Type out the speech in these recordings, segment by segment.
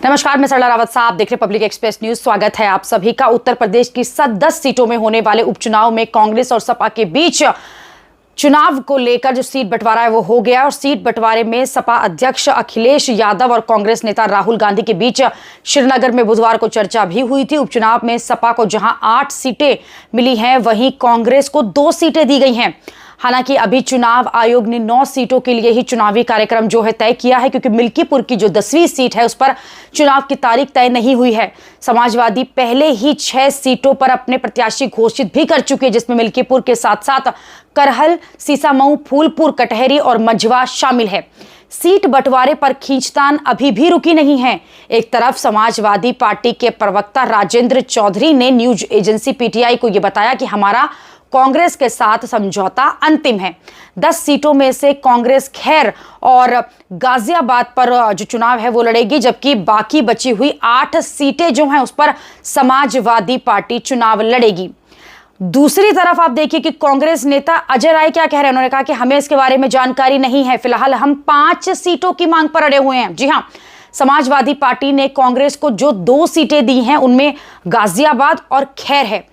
नमस्कार, मैं सरला रावत साहब देख रहे पब्लिक एक्सप्रेस न्यूज। स्वागत है आप सभी का। उत्तर प्रदेश की 10 सीटों में होने वाले उपचुनाव में कांग्रेस और सपा के बीच चुनाव को लेकर जो सीट बंटवारा है वो हो गया और सीट बंटवारे में सपा अध्यक्ष अखिलेश यादव और कांग्रेस नेता राहुल गांधी के बीच श्रीनगर में बुधवार को चर्चा भी हुई थी। उपचुनाव में सपा को जहां 8 सीटें मिली हैं, वहीं कांग्रेस को 2 सीटें दी गई हैं। हालांकि अभी चुनाव आयोग ने 9 सीटों के लिए ही चुनावी कार्यक्रम जो है तय किया है, क्योंकि मिल्कीपुर की जो 10वीं सीट है उस पर चुनाव की तारीख तय नहीं हुई है। समाजवादी पहले ही 6 सीटों पर अपने प्रत्याशी घोषित भी कर चुके हैं, जिसमें मिल्कीपुर के साथ साथ करहल, सीसामऊ, फूलपुर, कटहरी और मंझवा शामिल है। सीट बंटवारे पर खींचतान अभी भी रुकी नहीं है। एक तरफ समाजवादी पार्टी के प्रवक्ता राजेंद्र चौधरी ने न्यूज एजेंसी पीटीआई को यह बताया कि हमारा कांग्रेस के साथ समझौता अंतिम है। 10 सीटों में से कांग्रेस खैर और गाजियाबाद पर जो चुनाव है वो लड़ेगी, जबकि बाकी बची हुई 8 सीटें जो हैं उस पर समाजवादी पार्टी चुनाव लड़ेगी। दूसरी तरफ आप देखिए कि कांग्रेस नेता अजय राय क्या कह रहे हैं। उन्होंने कहा कि हमें इसके बारे में जानकारी नहीं है, फिलहाल हम 5 सीटों की मांग पर अड़े हुए हैं। जी हां, समाजवादी पार्टी ने कांग्रेस को जो 2 सीटें दी हैं उनमें गाजियाबाद और खैर है।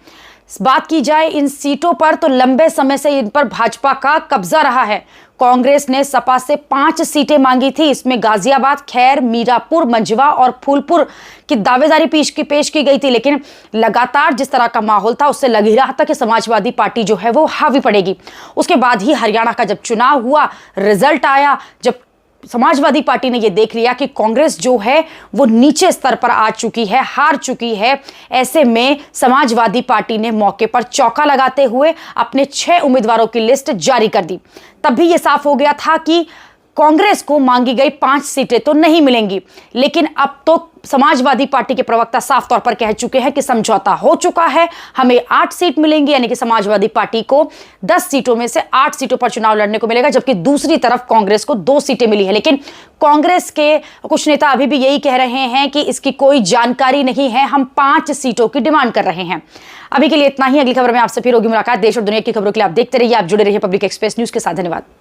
बात की जाए इन सीटों पर तो लंबे समय से इन पर भाजपा का कब्जा रहा है। कांग्रेस ने सपा से 5 सीटें मांगी थी। इसमें गाजियाबाद, खैर, मीरापुर, मंझवा और फूलपुर की दावेदारी पेश की गई थी, लेकिन लगातार जिस तरह का माहौल था उससे लग ही रहा था कि समाजवादी पार्टी जो है वो हावी पड़ेगी। उसके बाद ही हरियाणा का जब चुनाव हुआ, रिजल्ट आया, जब समाजवादी पार्टी ने यह देख लिया कि कांग्रेस जो है वो नीचे स्तर पर आ चुकी है, हार चुकी है, ऐसे में समाजवादी पार्टी ने मौके पर चौका लगाते हुए अपने 6 उम्मीदवारों की लिस्ट जारी कर दी। तब भी यह साफ हो गया था कि कांग्रेस को मांगी गई 5 सीटें तो नहीं मिलेंगी, लेकिन अब तो समाजवादी पार्टी के प्रवक्ता साफ तौर पर कह चुके हैं कि समझौता हो चुका है, हमें 8 सीट मिलेंगी, यानी कि समाजवादी पार्टी को 10 सीटों में से 8 सीटों पर चुनाव लड़ने को मिलेगा, जबकि दूसरी तरफ कांग्रेस को 2 सीटें मिली है। लेकिन कांग्रेस के कुछ नेता अभी भी यही कह रहे हैं कि इसकी कोई जानकारी नहीं है, हम 5 सीटों की डिमांड कर रहे हैं। अभी के लिए इतना ही। अगली खबर में आपसे फिर होगी मुलाकात। देश और दुनिया की खबरों के लिए आप देखते रहिए, आप जुड़े रहिए पब्लिक एक्सप्रेस न्यूज के साथ। धन्यवाद।